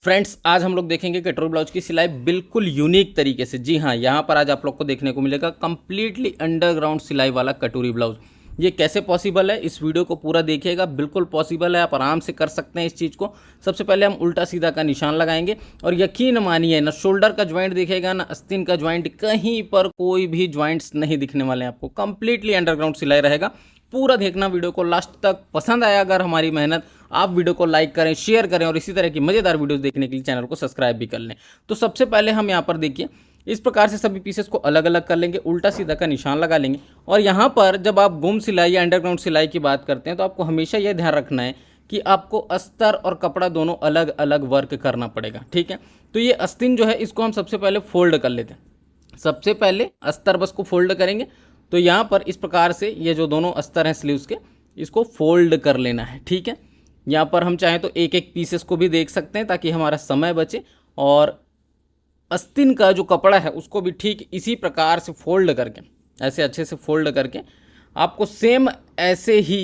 Friends, आज हम लोग देखेंगे कटोरी ब्लाउज की सिलाई बिल्कुल यूनिक तरीके से। जी हाँ, यहाँ पर आज आप लोग को देखने को मिलेगा कंप्लीटली अंडरग्राउंड सिलाई वाला कटोरी ब्लाउज। ये कैसे पॉसिबल है, इस वीडियो को पूरा देखिएगा। बिल्कुल पॉसिबल है, आप आराम से कर सकते हैं इस चीज़ को। सबसे पहले हम उल्टा सीधा का निशान लगाएंगे और यकीन मानिए ना शोल्डर का ज्वाइंट दिखेगा ना आस्तीन का ज्वाइंट, कहीं पर कोई भी ज्वाइंट्स नहीं दिखने वाले हैं आपको। कंप्लीटली अंडरग्राउंड सिलाई रहेगा। पूरा देखना वीडियो को लास्ट तक। पसंद आया अगर हमारी मेहनत, आप वीडियो को लाइक करें, शेयर करें और इसी तरह की मज़ेदार वीडियोस देखने के लिए चैनल को सब्सक्राइब भी कर लें। तो सबसे पहले हम यहाँ पर देखिए, इस प्रकार से सभी पीसेस को अलग अलग कर लेंगे, उल्टा सीधा का निशान लगा लेंगे। और यहाँ पर जब आप गुम सिलाई या अंडरग्राउंड सिलाई की बात करते हैं तो आपको हमेशा यह ध्यान रखना है कि आपको अस्तर और कपड़ा दोनों अलग अलग वर्क करना पड़ेगा। ठीक है, तो ये आस्तीन जो है इसको हम सबसे पहले फोल्ड कर लेते हैं। सबसे पहले अस्तर बस को फोल्ड करेंगे। तो यहाँ पर इस प्रकार से ये जो दोनों अस्तर हैं स्लीव्स के, इसको फोल्ड कर लेना है। ठीक है, यहाँ पर हम चाहें तो एक एक पीसेस को भी देख सकते हैं ताकि हमारा समय बचे। और आस्तीन का जो कपड़ा है उसको भी ठीक इसी प्रकार से फोल्ड करके, ऐसे अच्छे से फोल्ड करके आपको सेम ऐसे ही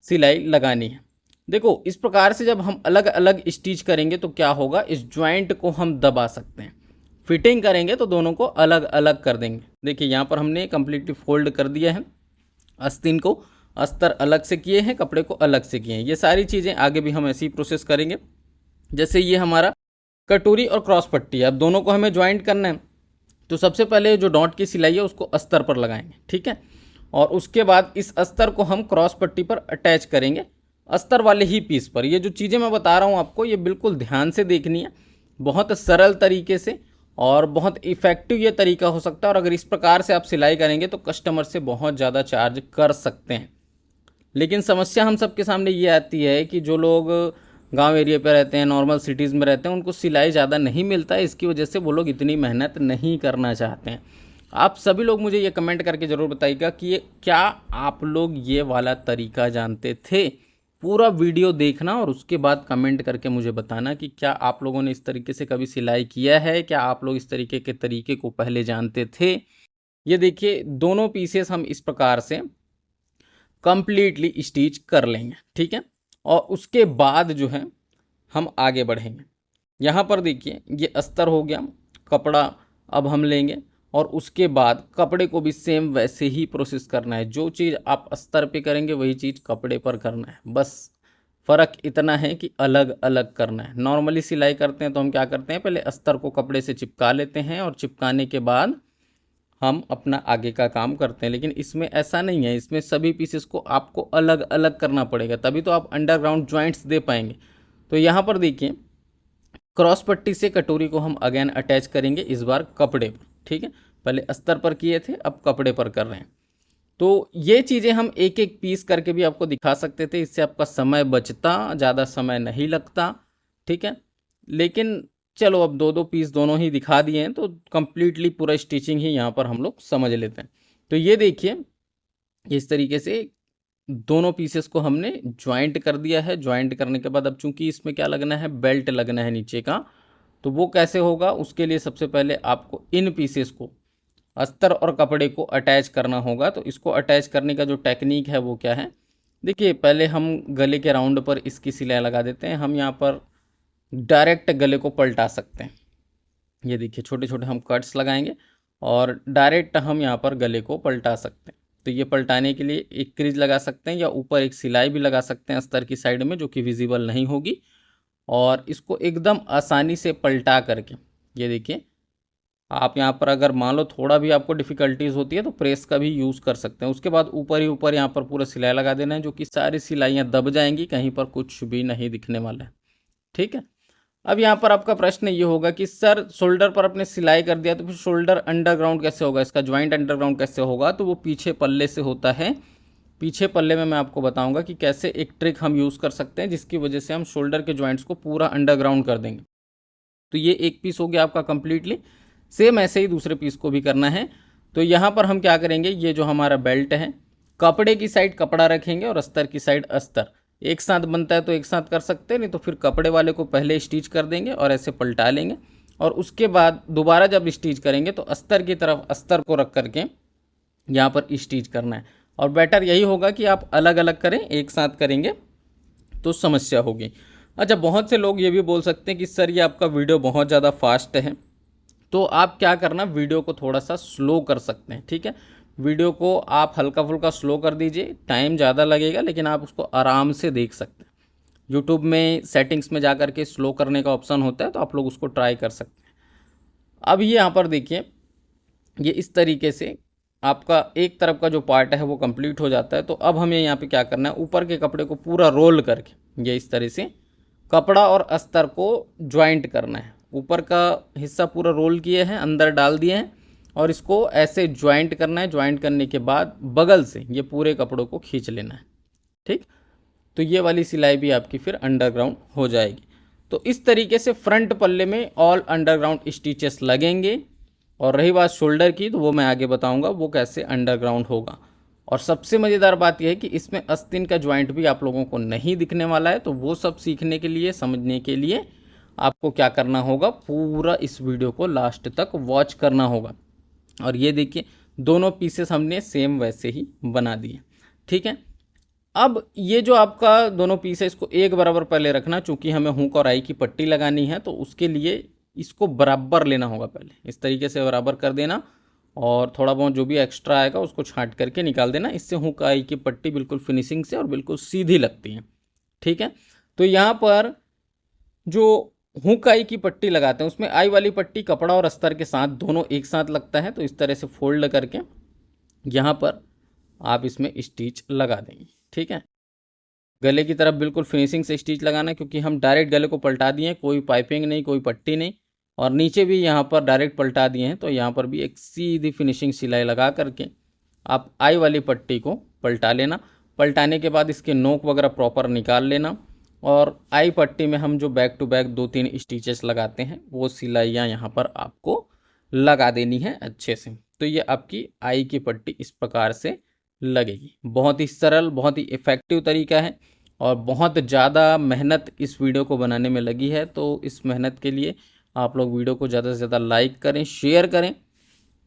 सिलाई लगानी है। देखो, इस प्रकार से जब हम अलग अलग स्टिच करेंगे तो क्या होगा, इस ज्वाइंट को हम दबा सकते हैं। फिटिंग करेंगे तो दोनों को अलग अलग कर देंगे। देखिए, यहाँ पर हमने कम्प्लीटली फोल्ड कर दिया है। आस्तीन को अस्तर अलग से किए हैं, कपड़े को अलग से किए हैं। ये सारी चीज़ें आगे भी हम ऐसी ही प्रोसेस करेंगे। जैसे ये हमारा कटोरी और क्रॉस पट्टी है, अब दोनों को हमें ज्वाइंट करना है। तो सबसे पहले जो डॉट की सिलाई है उसको अस्तर पर लगाएंगे। ठीक है, और उसके बाद इस अस्तर को हम क्रॉस पट्टी पर अटैच करेंगे, अस्तर वाले ही पीस पर। ये जो चीज़ें मैं बता रहा हूँ आपको, ये बिल्कुल ध्यान से देखनी है, बहुत सरल तरीके से और बहुत इफ़ेक्टिव ये तरीका हो सकता है। और अगर इस प्रकार से आप सिलाई करेंगे तो कस्टमर से बहुत ज़्यादा चार्ज कर सकते हैं। लेकिन समस्या हम सबके सामने ये आती है कि जो लोग गांव एरिया पे रहते हैं, नॉर्मल सिटीज़ में रहते हैं, उनको सिलाई ज़्यादा नहीं मिलता है। इसकी वजह से वो लोग इतनी मेहनत नहीं करना चाहते हैं। आप सभी लोग मुझे ये कमेंट करके ज़रूर बताइएगा कि ये क्या आप लोग ये वाला तरीका जानते थे। पूरा वीडियो देखना और उसके बाद कमेंट करके मुझे बताना कि क्या आप लोगों ने इस तरीके से कभी सिलाई किया है, क्या आप लोग इस तरीके के तरीके को पहले जानते थे। ये देखिए, दोनों पीसेस हम इस प्रकार से कंप्लीटली स्टिच कर लेंगे। ठीक है, और उसके बाद जो है हम आगे बढ़ेंगे। यहाँ पर देखिए, ये अस्तर हो गया, कपड़ा अब हम लेंगे और उसके बाद कपड़े को भी सेम वैसे ही प्रोसेस करना है। जो चीज़ आप अस्तर पे करेंगे वही चीज़ कपड़े पर करना है। बस फ़र्क इतना है कि अलग अलग करना है। नॉर्मली सिलाई करते हैं तो हम क्या करते हैं, पहले अस्तर को कपड़े से चिपका लेते हैं और चिपकाने के बाद हम अपना आगे का काम करते हैं। लेकिन इसमें ऐसा नहीं है, इसमें सभी पीसेस को आपको अलग अलग करना पड़ेगा, तभी तो आप अंडरग्राउंड जॉइंट्स दे पाएंगे। तो यहाँ पर देखिए, क्रॉस पट्टी से कटोरी को हम अगेन अटैच करेंगे, इस बार कपड़े पर। ठीक है, पहले अस्तर पर किए थे, अब कपड़े पर कर रहे हैं। तो ये चीज़ें हम एक एक पीस करके भी आपको दिखा सकते थे, इससे आपका समय बचता, ज़्यादा समय नहीं लगता। ठीक है, लेकिन चलो अब दो दो पीस दोनों ही दिखा दिए हैं तो कंप्लीटली पूरा स्टिचिंग ही यहाँ पर हम लोग समझ लेते हैं। तो ये देखिए, इस तरीके से दोनों पीसेस को हमने ज्वाइंट कर दिया है। ज्वाइंट करने के बाद अब चूंकि इसमें क्या लगना है, बेल्ट लगना है नीचे का, तो वो कैसे होगा, उसके लिए सबसे पहले आपको इन पीसेस को अस्तर और कपड़े को अटैच करना होगा। तो इसको अटैच करने का जो टेक्निक है वो क्या है, देखिए, पहले हम गले के राउंड पर इसकी सिलाई लगा देते हैं। हम यहाँ पर डायरेक्ट गले को पलटा सकते हैं। ये देखिए, छोटे छोटे हम कट्स लगाएंगे और डायरेक्ट हम यहाँ पर गले को पलटा सकते हैं। तो ये पलटाने के लिए एक क्रीज लगा सकते हैं या ऊपर एक सिलाई भी लगा सकते हैं अस्तर की साइड में, जो कि विजिबल नहीं होगी। और इसको एकदम आसानी से पलटा करके, ये देखिए, आप यहाँ पर अगर मान लो थोड़ा भी आपको डिफ़िकल्टीज होती है तो प्रेस का भी यूज़ कर सकते हैं। उसके बाद ऊपर ही ऊपर यहाँ पर पूरा सिलाई लगा देना है, जो कि सारी सिलाइयाँ दब जाएंगी, कहीं पर कुछ भी नहीं दिखने वाला है। ठीक है, अब यहाँ पर आपका प्रश्न ये होगा कि सर, शोल्डर पर आपने सिलाई कर दिया तो फिर शोल्डर अंडरग्राउंड कैसे होगा, इसका ज्वाइंट अंडरग्राउंड कैसे होगा। तो वो पीछे पल्ले से होता है। पीछे पल्ले में मैं आपको बताऊंगा कि कैसे एक ट्रिक हम यूज़ कर सकते हैं जिसकी वजह से हम शोल्डर के ज्वाइंट्स को पूरा अंडरग्राउंड कर देंगे। तो ये एक पीस हो गया आपका कंप्लीटली। सेम ऐसे ही दूसरे पीस को भी करना है। तो यहाँ पर हम क्या करेंगे, ये जो हमारा बेल्ट है, कपड़े की साइड कपड़ा रखेंगे और अस्तर की साइड अस्तर। एक साथ बनता है तो एक साथ कर सकते हैं, नहीं तो फिर कपड़े वाले को पहले स्टिच कर देंगे और ऐसे पलटा लेंगे। और उसके बाद दोबारा जब स्टिच करेंगे तो अस्तर की तरफ अस्तर को रख करके यहाँ पर स्टिच करना है। और बेटर यही होगा कि आप अलग अलग करें, एक साथ करेंगे तो समस्या होगी। अच्छा, बहुत से लोग ये भी बोल सकते हैं कि सर ये आपका वीडियो बहुत ज़्यादा फास्ट है, तो आप क्या करना, वीडियो को थोड़ा सा स्लो कर सकते हैं। ठीक है, वीडियो को आप हल्का फुल्का स्लो कर दीजिए, टाइम ज़्यादा लगेगा लेकिन आप उसको आराम से देख सकते हैं। यूट्यूब में सेटिंग्स में जा कर के स्लो करने का ऑप्शन होता है, तो आप लोग उसको ट्राई कर सकते हैं। अब ये यहाँ पर देखिए, ये इस तरीके से आपका एक तरफ का जो पार्ट है वो कंप्लीट हो जाता है। तो अब हमें यहाँ पे क्या करना है, ऊपर के कपड़े को पूरा रोल करके ये इस तरह से कपड़ा और अस्तर को ज्वाइंट करना है। ऊपर का हिस्सा पूरा रोल किए हैं, अंदर डाल दिए हैं और इसको ऐसे ज्वाइंट करना है। ज्वाइंट करने के बाद बगल से ये पूरे कपड़ों को खींच लेना है। ठीक, तो ये वाली सिलाई भी आपकी फिर अंडरग्राउंड हो जाएगी। तो इस तरीके से फ्रंट पल्ले में ऑल अंडरग्राउंड स्टिचेस लगेंगे। और रही बात शोल्डर की, तो वो मैं आगे बताऊंगा वो कैसे अंडरग्राउंड होगा। और सबसे मज़ेदार बात यह है कि इसमें आस्तीन का ज्वाइंट भी आप लोगों को नहीं दिखने वाला है। तो वो सब सीखने के लिए, समझने के लिए आपको क्या करना होगा, पूरा इस वीडियो को लास्ट तक वॉच करना होगा। और ये देखिए, दोनों पीसेस हमने सेम वैसे ही बना दिए। ठीक है, अब ये जो आपका दोनों पीस है इसको एक बराबर पहले रखना, चूंकि हमें हुक और आई की पट्टी लगानी है। तो उसके लिए इसको बराबर लेना होगा, पहले इस तरीके से बराबर कर देना और थोड़ा बहुत जो भी एक्स्ट्रा आएगा उसको छांट करके निकाल देना। इससे हुक आई की पट्टी बिल्कुल फिनिशिंग से और बिल्कुल सीधी लगती है। ठीक है, तो यहाँ पर जो हुक आई की पट्टी लगाते हैं उसमें आई वाली पट्टी कपड़ा और अस्तर के साथ दोनों एक साथ लगता है। तो इस तरह से फोल्ड करके यहाँ पर आप इसमें स्टिच लगा देंगे। ठीक है, गले की तरफ बिल्कुल फिनिशिंग से स्टिच लगाना है, क्योंकि हम डायरेक्ट गले को पलटा दिए हैं, कोई पाइपिंग नहीं, कोई पट्टी नहीं। और नीचे भी यहाँ पर डायरेक्ट पलटा दिए हैं, तो यहाँ पर भी एक सीधी फिनिशिंग सिलाई लगा करके आप आई वाली पट्टी को पलटा लेना। पलटाने के बाद इसके नोक वगैरह प्रॉपर निकाल लेना। और आई पट्टी में हम जो बैक टू बैक 2-3 स्टिचेस लगाते हैं वो सिलाइयाँ यहाँ पर आपको लगा देनी है अच्छे से। तो ये आपकी आई की पट्टी इस प्रकार से लगेगी। बहुत ही सरल, बहुत ही इफ़ेक्टिव तरीका है और बहुत ज़्यादा मेहनत इस वीडियो को बनाने में लगी है। तो इस मेहनत के लिए आप लोग वीडियो को ज़्यादा से ज़्यादा लाइक करें, शेयर करें।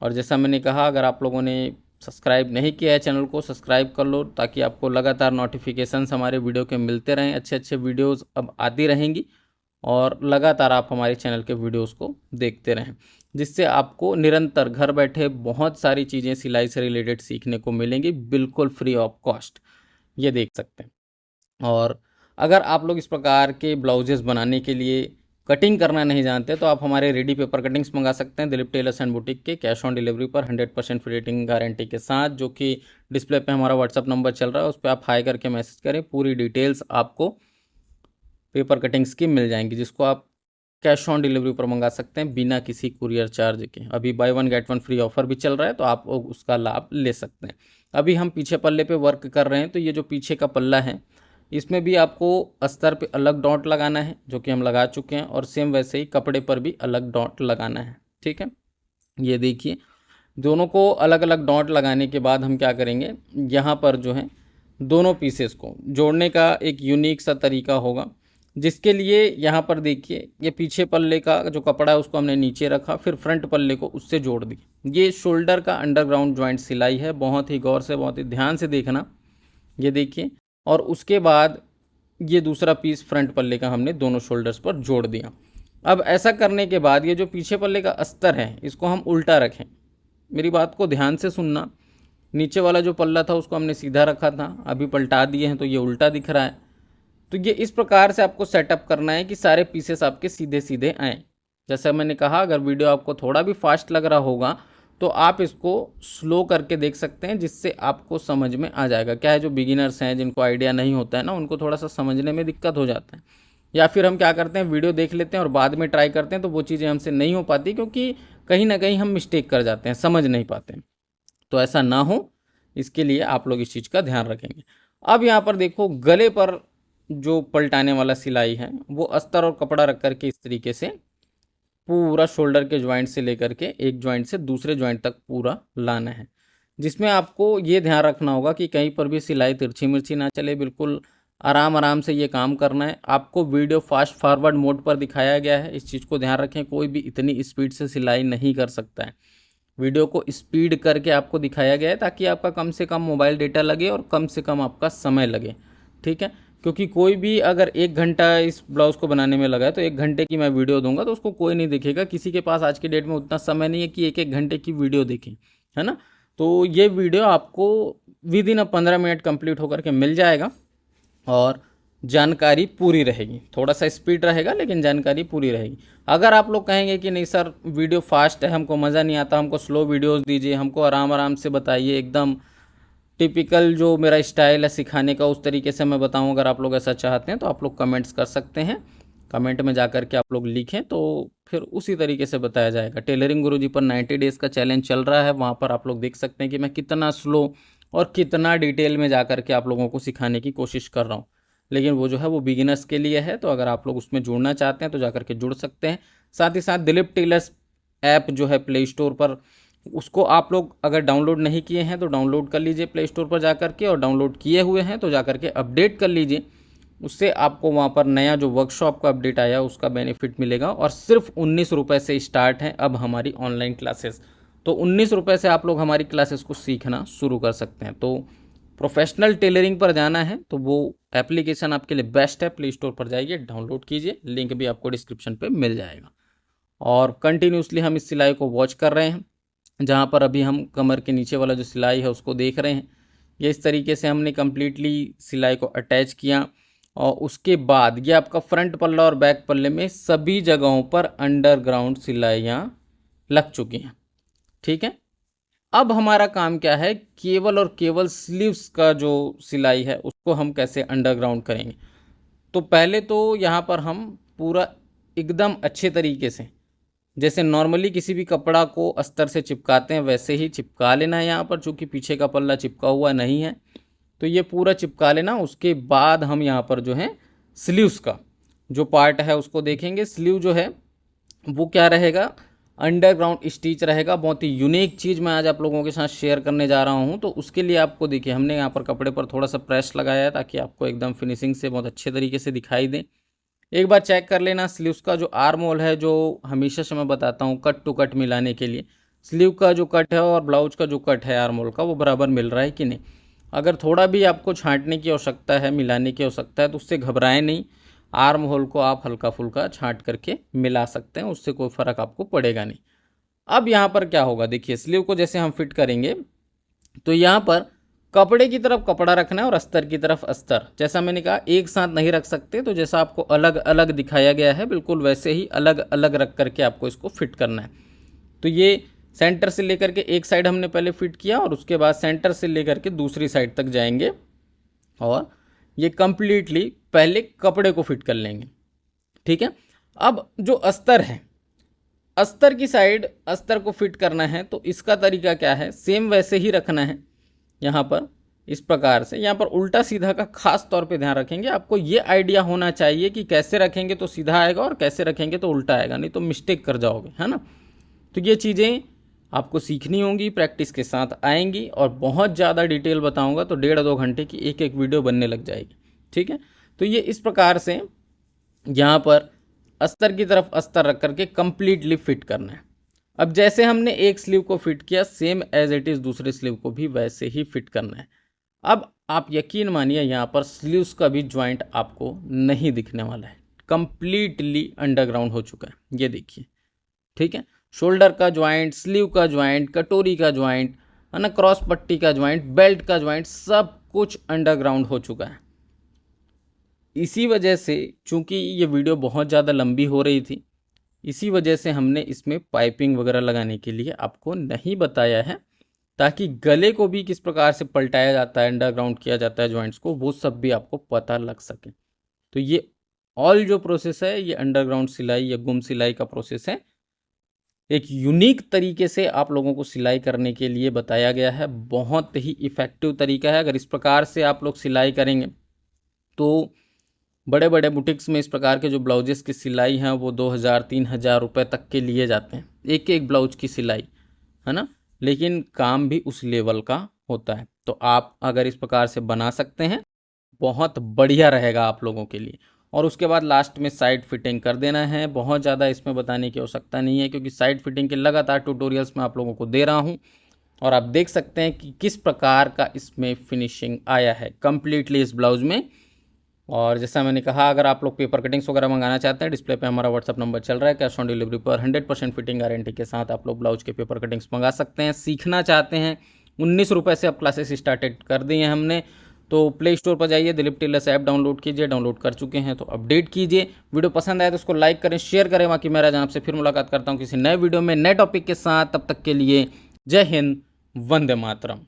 और जैसा मैंने कहा, अगर आप लोगों ने सब्सक्राइब नहीं किया है चैनल को, सब्सक्राइब कर लो, ताकि आपको लगातार नोटिफिकेशंस हमारे वीडियो के मिलते रहें। अच्छे अच्छे वीडियोज़ अब आती रहेंगी और लगातार आप हमारे चैनल के वीडियोज़ को देखते रहें, जिससे आपको निरंतर घर बैठे बहुत सारी चीज़ें सिलाई से रिलेटेड सीखने को मिलेंगी, बिल्कुल फ्री ऑफ कॉस्ट। ये देख सकते हैं। और अगर आप लोग इस प्रकार के ब्लाउजेज़ बनाने के लिए कटिंग करना नहीं जानते, तो आप हमारे रेडी पेपर कटिंग्स मंगा सकते हैं दिलीप टेलर्स एंड बुटीक के, कैश ऑन डिलीवरी पर 100% फ्री रेटिंग गारंटी के साथ, जो कि डिस्प्ले पे हमारा व्हाट्सअप नंबर चल रहा है, उस पर आप हाई करके मैसेज करें। पूरी डिटेल्स आपको पेपर कटिंग्स की मिल जाएंगी, जिसको आप कैश ऑन डिलीवरी पर मंगा सकते हैं बिना किसी कुरियर चार्ज के। अभी बाय 1 गेट 1 फ्री ऑफर भी चल रहा है, तो आप उसका लाभ ले सकते हैं। अभी हम पीछे पल्ले पे वर्क कर रहे हैं, तो ये जो पीछे का पल्ला है इसमें भी आपको अस्तर पे अलग डॉट लगाना है, जो कि हम लगा चुके हैं। और सेम वैसे ही कपड़े पर भी अलग डॉट लगाना है। ठीक है, ये देखिए, दोनों को अलग अलग डॉट लगाने के बाद हम क्या करेंगे, यहाँ पर जो है दोनों पीसेस को जोड़ने का एक यूनिक सा तरीका होगा, जिसके लिए यहाँ पर देखिए, ये पीछे पल्ले का जो कपड़ा है उसको हमने नीचे रखा, फिर फ्रंट पल्ले को उससे जोड़ दिया। ये शोल्डर का अंडरग्राउंड जॉइंट सिलाई है, बहुत ही गौर से, बहुत ही ध्यान से देखना। ये देखिए, और उसके बाद ये दूसरा पीस फ्रंट पल्ले का हमने दोनों शोल्डर्स पर जोड़ दिया। अब ऐसा करने के बाद ये जो पीछे पल्ले का अस्तर है इसको हम उल्टा रखें। मेरी बात को ध्यान से सुनना। नीचे वाला जो पल्ला था उसको हमने सीधा रखा था, अभी पलटा दिए हैं तो ये उल्टा दिख रहा है। तो ये इस प्रकार से आपको सेटअप करना है कि सारे पीसेस आपके सीधे सीधे आएँ। जैसा मैंने कहा, अगर वीडियो आपको थोड़ा भी फास्ट लग रहा होगा तो आप इसको स्लो करके देख सकते हैं, जिससे आपको समझ में आ जाएगा। क्या है, जो बिगिनर्स हैं, जिनको आइडिया नहीं होता है ना, उनको थोड़ा सा समझने में दिक्कत हो जाता है। या फिर हम क्या करते हैं, वीडियो देख लेते हैं और बाद में ट्राई करते हैं, तो वो चीज़ें हमसे नहीं हो पाती, क्योंकि कहीं ना कहीं हम मिस्टेक कर जाते हैं, समझ नहीं पाते। तो ऐसा ना हो, इसके लिए आप लोग इस चीज़ का ध्यान रखेंगे। अब यहाँ पर देखो, गले पर जो पलटाने वाला सिलाई है वो अस्तर और कपड़ा रख करके इस तरीके से पूरा शोल्डर के ज्वाइंट से लेकर के एक ज्वाइंट से दूसरे ज्वाइंट तक पूरा लाना है, जिसमें आपको ये ध्यान रखना होगा कि कहीं पर भी सिलाई तिरछी मिर्ची ना चले। बिल्कुल आराम आराम से ये काम करना है। आपको वीडियो फास्ट फॉरवर्ड मोड पर दिखाया गया है, इस चीज़ को ध्यान रखें। कोई भी इतनी स्पीड से सिलाई नहीं कर सकता है। वीडियो को स्पीड करके आपको दिखाया गया है ताकि आपका कम से कम मोबाइल डेटा लगे और कम से कम आपका समय लगे। ठीक है, क्योंकि कोई भी अगर 1 घंटा इस ब्लाउज़ को बनाने में लगा है तो 1 घंटे की मैं वीडियो दूंगा तो उसको कोई नहीं देखेगा। किसी के पास आज की डेट में उतना समय नहीं है कि 1 घंटे की वीडियो देखें, है ना। तो ये वीडियो आपको विद इन 15 मिनट कंप्लीट होकर के मिल जाएगा और जानकारी पूरी रहेगी। थोड़ा सा स्पीड रहेगा लेकिन जानकारी पूरी रहेगी। अगर आप लोग कहेंगे कि नहीं सर वीडियो फास्ट है, हमको मज़ा नहीं आता, हमको स्लो वीडियोस दीजिए, हमको आराम आराम से बताइए, एकदम टिपिकल जो मेरा स्टाइल है सिखाने का उस तरीके से मैं बताऊं, अगर आप लोग ऐसा चाहते हैं तो आप लोग कमेंट्स कर सकते हैं। कमेंट में जा कर के आप लोग लिखें तो फिर उसी तरीके से बताया जाएगा। टेलरिंग गुरुजी पर 90 डेज़ का चैलेंज चल रहा है, वहाँ पर आप लोग देख सकते हैं कि मैं कितना स्लो और कितना डिटेल में जा कर के आप लोगों को सिखाने की कोशिश कर रहा हूँ। लेकिन वो जो है वो बिगिनर्स के लिए है, तो अगर आप लोग उसमें जुड़ना चाहते हैं तो जा कर के जुड़ सकते हैं। साथ ही साथ दिलीप टेलर्स ऐप जो है प्ले स्टोर पर, उसको आप लोग अगर डाउनलोड नहीं किए हैं तो डाउनलोड कर लीजिए प्ले स्टोर पर जा कर के, और डाउनलोड किए हुए हैं तो जा कर के अपडेट कर लीजिए। उससे आपको वहाँ पर नया जो वर्कशॉप का अपडेट आया उसका बेनिफिट मिलेगा। और सिर्फ 19 रुपये से स्टार्ट है अब हमारी ऑनलाइन क्लासेस। तो 19 रुपये से आप लोग हमारी क्लासेस को सीखना शुरू कर सकते हैं। तो प्रोफेशनल टेलरिंग पर जाना है तो वो एप्लीकेशन आपके लिए बेस्ट है। प्ले स्टोर पर जाइए, डाउनलोड कीजिए, लिंक भी आपको डिस्क्रिप्शन पे मिल जाएगा। और कंटिन्यूसली हम इस सिलाई को वॉच कर रहे हैं, जहाँ पर अभी हम कमर के नीचे वाला जो सिलाई है उसको देख रहे हैं। ये इस तरीके से हमने कम्प्लीटली सिलाई को अटैच किया और उसके बाद ये आपका फ्रंट पल्ला और बैक पल्ले में सभी जगहों पर अंडरग्राउंड सिलाइयाँ लग चुकी हैं। ठीक है, अब हमारा काम क्या है, केवल और केवल स्लीव्स का जो सिलाई है उसको हम कैसे अंडरग्राउंड करेंगे। तो पहले तो यहाँ पर हम पूरा एकदम अच्छे तरीके से, जैसे नॉर्मली किसी भी कपड़ा को अस्तर से चिपकाते हैं वैसे ही चिपका लेना है। यहाँ पर चूँकि पीछे का पल्ला चिपका हुआ नहीं है तो ये पूरा चिपका लेना। उसके बाद हम यहाँ पर जो है स्लीव्स का जो पार्ट है उसको देखेंगे। स्लीव जो है वो क्या रहेगा, अंडरग्राउंड स्टिच रहेगा। बहुत ही यूनिक चीज़ मैं आज आप लोगों के साथ शेयर करने जा रहा हूँ। तो उसके लिए आपको देखिए हमने यहाँ पर कपड़े पर थोड़ा सा प्रेस लगाया है ताकि आपको एकदम फिनिशिंग से बहुत अच्छे तरीके से दिखाई दे। एक बार चेक कर लेना स्लीव्स का जो आर्म होल है, जो हमेशा से मैं बताता हूँ कट टू कट मिलाने के लिए, स्लीव का जो कट है और ब्लाउज का जो कट है आर्म होल का वो बराबर मिल रहा है कि नहीं। अगर थोड़ा भी आपको छांटने की आवश्यकता है, मिलाने की आवश्यकता है तो उससे घबराएं नहीं। आर्म होल को आप हल्का फुल्का छांट करके मिला सकते हैं, उससे कोई फ़र्क आपको पड़ेगा नहीं। अब यहाँ पर क्या होगा, देखिए स्लीव को जैसे हम फिट करेंगे तो यहाँ पर कपड़े की तरफ कपड़ा रखना है और अस्तर की तरफ अस्तर। जैसा मैंने कहा एक साथ नहीं रख सकते, तो जैसा आपको अलग अलग दिखाया गया है बिल्कुल वैसे ही अलग अलग रख करके आपको इसको फिट करना है। तो ये सेंटर से लेकर के एक साइड हमने पहले फिट किया और उसके बाद सेंटर से लेकर के दूसरी साइड तक जाएंगे और ये कंप्लीटली पहले कपड़े को फिट कर लेंगे। ठीक है, अब जो अस्तर है, अस्तर की साइड अस्तर को फिट करना है तो इसका तरीका क्या है, सेम वैसे ही रखना है। यहाँ पर इस प्रकार से, यहाँ पर उल्टा सीधा का खास तौर पे ध्यान रखेंगे। आपको ये आइडिया होना चाहिए कि कैसे रखेंगे तो सीधा आएगा और कैसे रखेंगे तो उल्टा आएगा, नहीं तो मिस्टेक कर जाओगे, है ना। तो ये चीज़ें आपको सीखनी होंगी, प्रैक्टिस के साथ आएंगी। और बहुत ज़्यादा डिटेल बताऊँगा तो 1.5-2 घंटे की एक एक वीडियो बनने लग जाएगी। ठीक है, तो ये इस प्रकार से यहाँ पर अस्तर की तरफ अस्तर रख करके कंप्लीटली फिट करना है। अब जैसे हमने एक स्लीव को फिट किया, सेम एज इट इज़ दूसरे स्लीव को भी वैसे ही फिट करना है। अब आप यकीन मानिए यहाँ पर स्लीव्स का भी जॉइंट आपको नहीं दिखने वाला है, कंप्लीटली अंडरग्राउंड हो चुका है। ये देखिए, ठीक है, शोल्डर का जॉइंट, स्लीव का जॉइंट, कटोरी का जॉइंट, है ना, क्रॉस पट्टी का जॉइंट, बेल्ट का जॉइंट, सब कुछ अंडरग्राउंड हो चुका है। इसी वजह से चूंकि ये वीडियो बहुत ज़्यादा लंबी हो रही थी, इसी वजह से हमने इसमें पाइपिंग वगैरह लगाने के लिए आपको नहीं बताया है, ताकि गले को भी किस प्रकार से पलटाया जाता है, अंडरग्राउंड किया जाता है जॉइंट्स को, वो सब भी आपको पता लग सके। तो ये ऑल जो प्रोसेस है ये अंडरग्राउंड सिलाई या गुम सिलाई का प्रोसेस है। एक यूनिक तरीके से आप लोगों को सिलाई करने के लिए बताया गया है, बहुत ही इफ़ेक्टिव तरीका है। अगर इस प्रकार से आप लोग सिलाई करेंगे तो बड़े बड़े बुटीक्स में इस प्रकार के जो ब्लाउजेस की सिलाई हैं वो 2,000-3,000 रुपये तक के लिए जाते हैं, एक एक ब्लाउज की सिलाई, है ना। लेकिन काम भी उस लेवल का होता है। तो आप अगर इस प्रकार से बना सकते हैं बहुत बढ़िया रहेगा आप लोगों के लिए। और उसके बाद लास्ट में साइड फिटिंग कर देना है। बहुत ज़्यादा इसमें बताने की आवश्यकता नहीं है, क्योंकि साइड फिटिंग के लगातार ट्यूटोरियल्स मैं आप लोगों को दे रहा हूँ और आप देख सकते हैं कि किस प्रकार का इसमें फिनिशिंग आया है। कंप्लीटली इस ब्लाउज में और जैसा मैंने कहा, अगर आप लोग पेपर कटिंग्स वगैरह मंगाना चाहते हैं, डिस्प्ले पे हमारा व्हाट्सअप नंबर चल रहा है। कैश ऑन डिलीवरी पर 100% फिटिंग गारंटी के साथ आप लोग ब्लाउज के पेपर कटिंग्स मंगा सकते हैं। सीखना चाहते हैं, 19 रुपये से अब क्लासेस स्टार्टेड कर दी हैं हमने। तो प्ले स्टोर पर जाइए, दिलीप टेलर्स ऐप डाउनलोड कीजिए, डाउनलोड कर चुके हैं तो अपडेट कीजिए। वीडियो पसंद आए तो उसको लाइक करें, शेयर करें। बाकी मैं राजन आपसे फिर मुलाकात करता हूँ किसी नए वीडियो में नए टॉपिक के साथ। तब तक के लिए जय हिंद, वंदे मातरम।